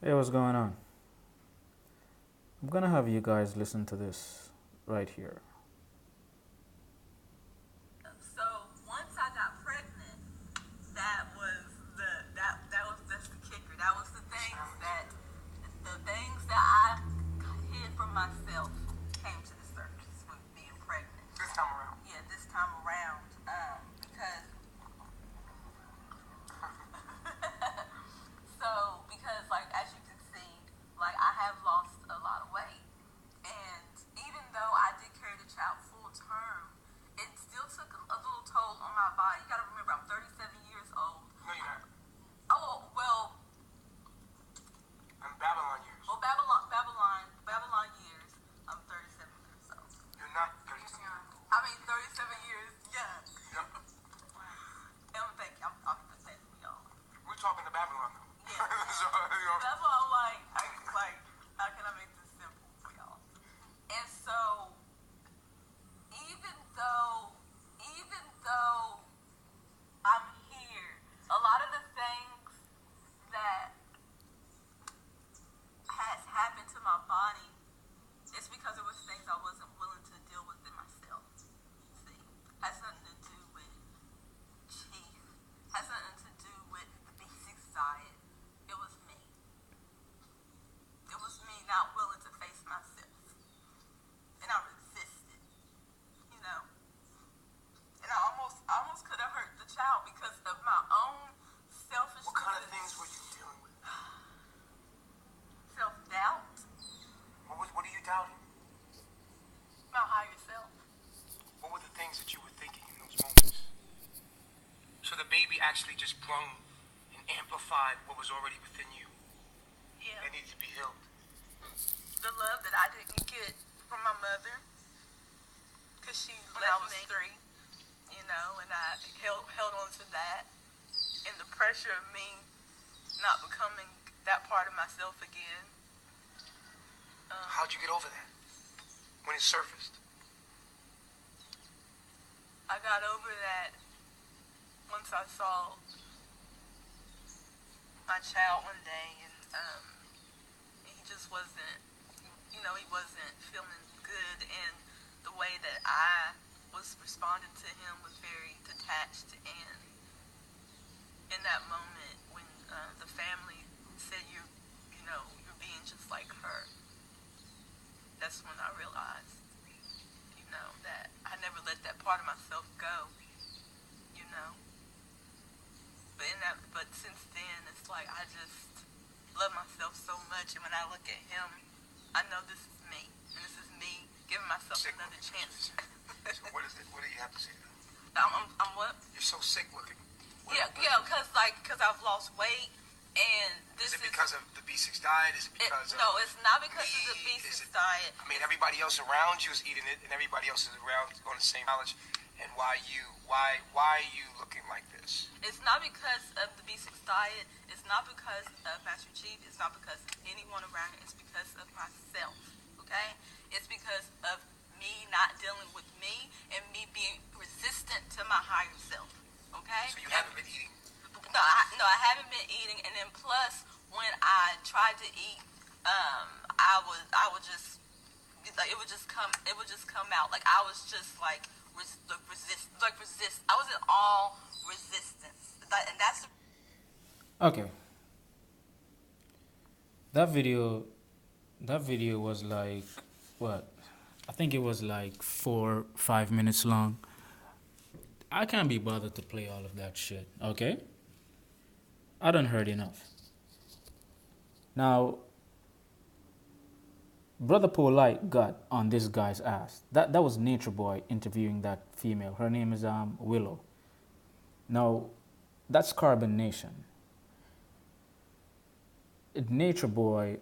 Hey, what's going on? I'm gonna have you guys listen to this right here. So once I got pregnant, that was that was just the kicker. That was the things that I hid from myself came to the surface with being pregnant. This time around. Yeah, this time around. Because because like as you can see, like I have lost a lot of weight, and even though I did carry the child full term, it still took a little toll on my body. You got to remember, I'm 37 years old. No, you're not. Oh well. I'm Babylon years. Well, Babylon years. I'm 37 years old. You're not 37 years old. I mean, 37 years young. Yep. Thank you. I'm pathetic, y'all. We're talking to Babylon though. Yeah. So, that's why I'm like, how can I make this simple for y'all? And so, even though, even though I'm here, a lot of the things that has happened to my body, it's because it was things I wasn't willing to deal with in myself. See, has nothing to do with Chief, has nothing to do with the B6 diet. It was me. It was me not willing to face myself, and I resisted. You know, and I almost could have hurt the child because of my own selfishness. What kind of things were you dealing with? Self-doubt. What are you doubting? About higher self. What were the things that you were thinking in those moments? So the baby actually just brung and amplified what was already within you. Yeah. That needs to be healed. The love that I didn't get from my mother, because she left me when I was 3, you know, and I held on to that, and the pressure of me not becoming that part of myself again. How'd you get over that when it surfaced? I got over that once I saw my child one day, and he just wasn't, you know, he wasn't feeling good, and the way that I was responding to him was very detached. And in that moment, when the family said you know, you're being just like her, that's when I realized, you know, that I never let that part of myself go, you know. But since then, it's like I just love myself so much, and when I look at him, I know this is me, and this is me giving myself another chance. So what is it? What do you have to say to that? I'm what? You're so sick looking. Because I've lost weight, and this is it because of the B6 diet? Is it because no, it's not because of the B6 diet. I mean, everybody else around you is eating it, and everybody else is around on the same knowledge. And why are you looking like this? It's not because of the B6 diet. It's not because of Master Chief. It's not because of anyone around it. It's because of myself. Okay? It's because of me not dealing with me and me being resistant to my higher self. Okay? So you haven't been eating? No, I haven't been eating. And then plus, when I tried to eat, I would just like it would just come out like I was just like resist. I was in all resistance, and that's Okay, that video, that video was like what? I think it was like 4, 5 minutes long. I can't be bothered to play all of that shit. Okay, I done heard enough. Now, Brother Polite got on this guy's ass. That was Nature Boy interviewing that female. Her name is Willow. Now, that's Carbon Nation. Nature Boy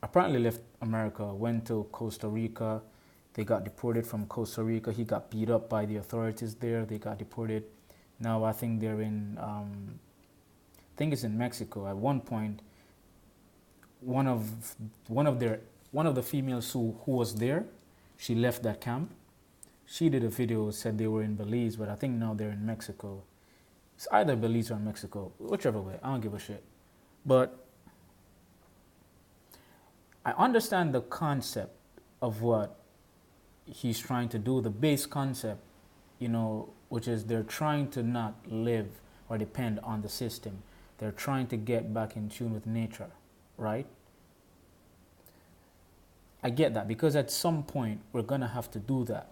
apparently left America, went to Costa Rica. They got deported from Costa Rica. He got beat up by the authorities there. They got deported. Now I think they're in, I think it's in Mexico. At one point, one of one of their one of the females who was there, she left that camp. She did a video, said they were in Belize, but I think now they're in Mexico. It's either Belize or Mexico, whichever way. I don't give a shit. But I understand the concept of what he's trying to do, the base concept, which is they're trying to not live or depend on the system. They're trying to get back in tune with nature, right? I get that, because at some point we're going to have to do that.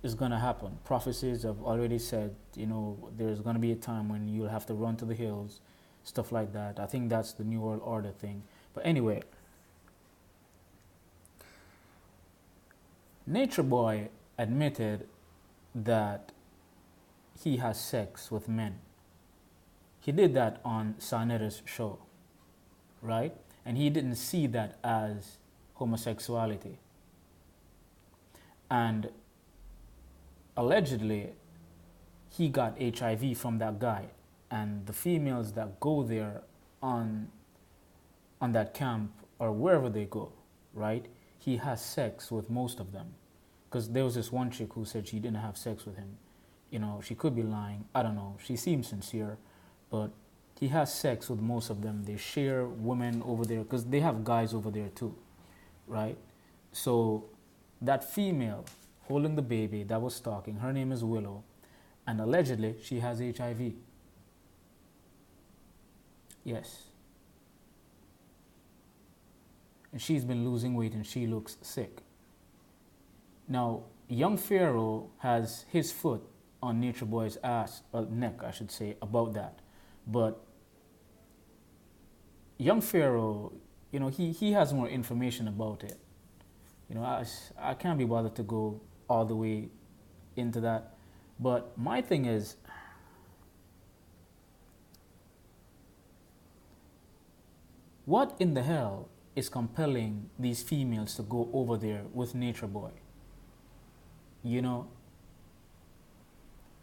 It's going to happen. Prophecies have already said, there's going to be a time when you'll have to run to the hills, stuff like that. I think that's the New World Order thing. But anyway, Nature Boy admitted that he has sex with men. He did that on Sarnetta's show, right? And he didn't see that as homosexuality. And allegedly, he got HIV from that guy. And the females that go there on that camp or wherever they go, right? He has sex with most of them. Because there was this one chick who said she didn't have sex with him. She could be lying. I don't know. She seems sincere. But he has sex with most of them. They share women over there because they have guys over there too, right? So that female holding the baby that was stalking, her name is Willow, and allegedly she has HIV. Yes. And she's been losing weight and she looks sick. Now, young Pharaoh has his foot on Nature Boy's neck, I should say, about that. But young Pharaoh, he has more information about it. I can't be bothered to go all the way into that. But my thing is, what in the hell is compelling these females to go over there with Nature Boy?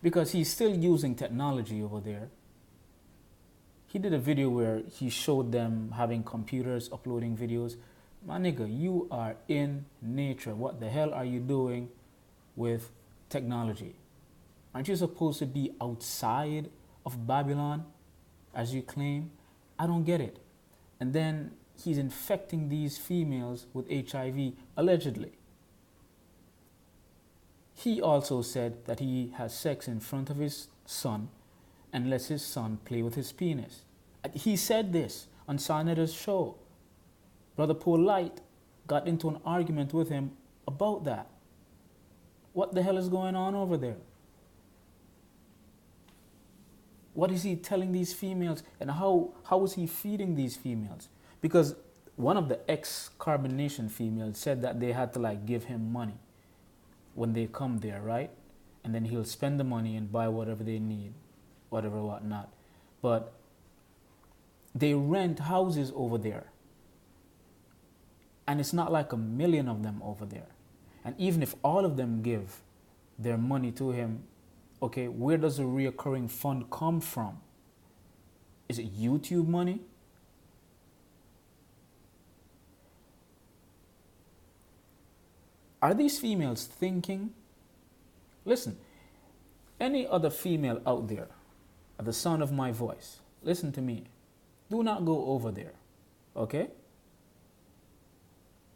Because he's still using technology over there. He did a video where he showed them having computers uploading videos. My nigga, you are in nature. What the hell are you doing with technology? Aren't you supposed to be outside of Babylon, as you claim? I don't get it. And then he's infecting these females with HIV, allegedly. He also said that he has sex in front of his son and lets his son play with his penis. He said this on Sarnetta's show. Brother Polite got into an argument with him about that. What the hell is going on over there? What is he telling these females, and how is he feeding these females? Because one of the ex-Carbonation females said that they had to give him money when they come there, right? And then he'll spend the money and buy whatever they need, whatnot. But they rent houses over there. And it's not like 1 million of them over there. And even if all of them give their money to him, okay, where does the reoccurring fund come from? Is it YouTube money? Are these females thinking? Listen, any other female out there, at the sound of my voice, listen to me. Do not go over there, okay?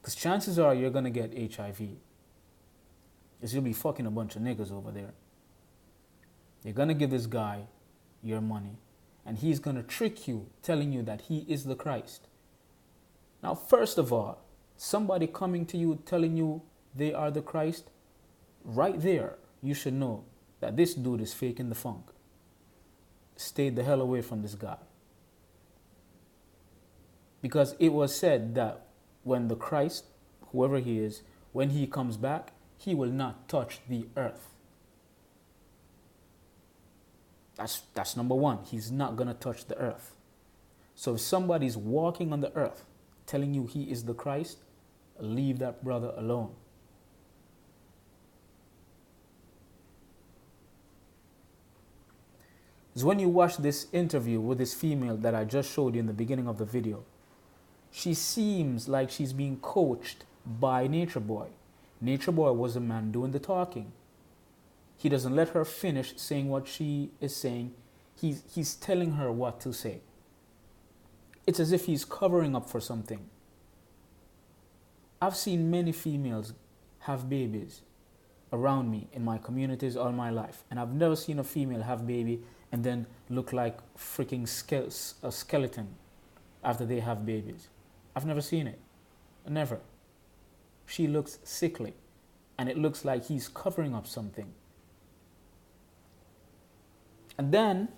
Because chances are you're going to get HIV. Because you'll be fucking a bunch of niggas over there. You're going to give this guy your money, and he's going to trick you, telling you that he is the Christ. Now, first of all, somebody coming to you telling you they are the Christ, right there, you should know that this dude is faking the funk. Stay the hell away from this guy. Because it was said that when the Christ, whoever he is, when he comes back, he will not touch the earth. That's number one. He's not going to touch the earth. So if somebody's walking on the earth telling you he is the Christ, leave that brother alone. Is when you watch this interview with this female that I just showed you in the beginning of the video, she seems like she's being coached by Nature Boy. Nature Boy was the man doing the talking. He doesn't let her finish saying what she is saying. He's telling her what to say. It's as if he's covering up for something. I've seen many females have babies around me in my communities all my life, and I've never seen a female have baby and then look like freaking a skeleton after they have babies. I've never seen it. Never. She looks sickly, and it looks like he's covering up something. And then,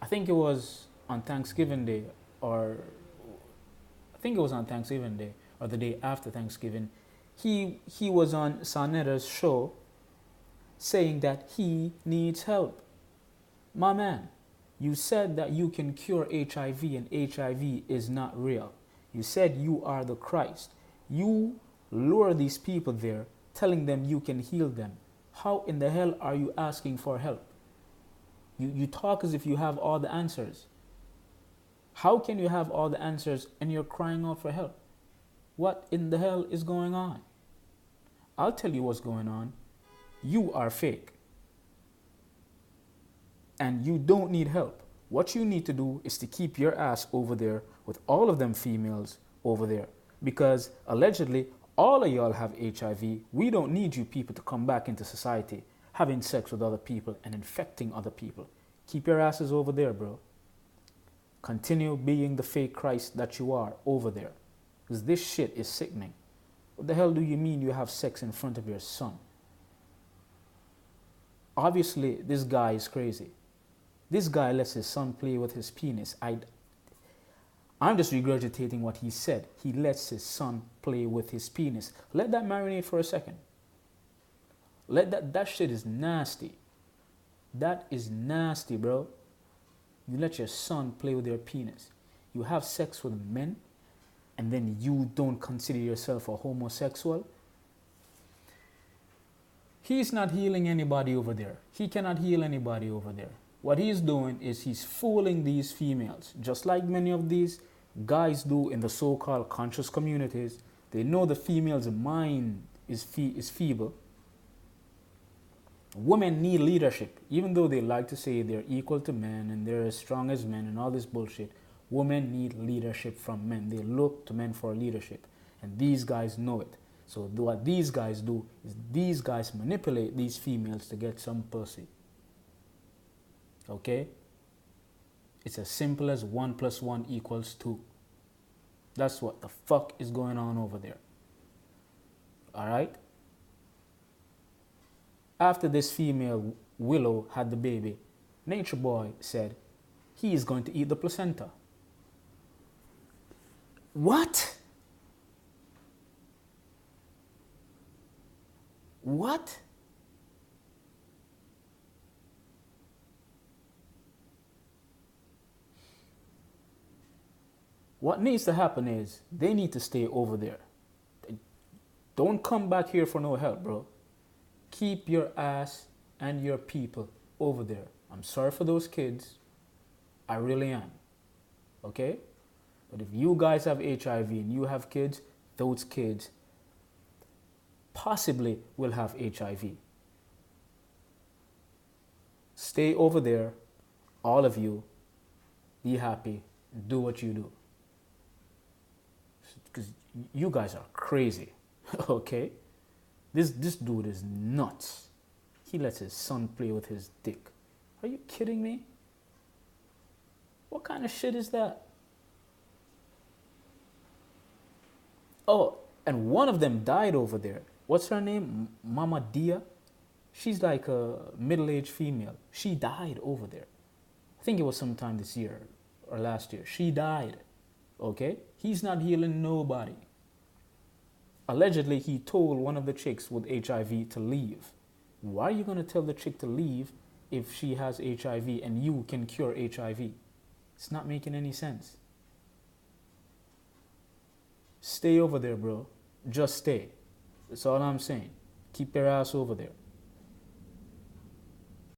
I think it was on Thanksgiving Day, or the day after Thanksgiving, he was on Sanetta's show saying that he needs help. My man, you said that you can cure HIV and HIV is not real. You said you are the Christ. You lure these people there, telling them you can heal them. How in the hell are you asking for help? You talk as if you have all the answers. How can you have all the answers and you're crying out for help? What in the hell is going on? I'll tell you what's going on. You are fake. And you don't need help. What you need to do is to keep your ass over there with all of them females over there. Because allegedly, all of y'all have HIV. We don't need you people to come back into society, having sex with other people and infecting other people. Keep your asses over there, bro. Continue being the fake Christ that you are over there. Because this shit is sickening. What the hell do you mean you have sex in front of your son? Obviously, this guy is crazy. This guy lets his son play with his penis. I'm just regurgitating what he said. He lets his son play with his penis. Let that marinate for a second. That shit is nasty. That is nasty, bro. You let your son play with your penis. You have sex with men, and then you don't consider yourself a homosexual. He's not healing anybody over there. He cannot heal anybody over there. What he's doing is he's fooling these females, just like many of these guys do in the so-called conscious communities. They know the female's mind is feeble. Women need leadership. Even though they like to say they're equal to men and they're as strong as men and all this bullshit, women need leadership from men. They look to men for leadership. And these guys know it. So what these guys do is these guys manipulate these females to get some pussy. Okay? It's as simple as 1 + 1 = 2. That's what the fuck is going on over there. Alright? After this female, Willow, had the baby, Nature Boy said he is going to eat the placenta. What? What? What needs to happen is they need to stay over there. Don't come back here for no help, bro. Keep your ass and your people over there. I'm sorry for those kids. I really am. Okay? But if you guys have HIV and you have kids, those kids possibly will have HIV. Stay over there, all of you. Be happy. Do what you do. Because you guys are crazy. Okay? This dude is nuts. He lets his son play with his dick. Are you kidding me? What kind of shit is that? Oh, and one of them died over there. What's her name? Mama Dia? She's like a middle-aged female. She died over there. I think it was sometime this year or last year. She died. Okay? He's not healing nobody. Allegedly, he told one of the chicks with HIV to leave. Why are you going to tell the chick to leave if she has HIV and you can cure HIV? It's not making any sense. Stay over there, bro. Just stay. That's all I'm saying. Keep your ass over there.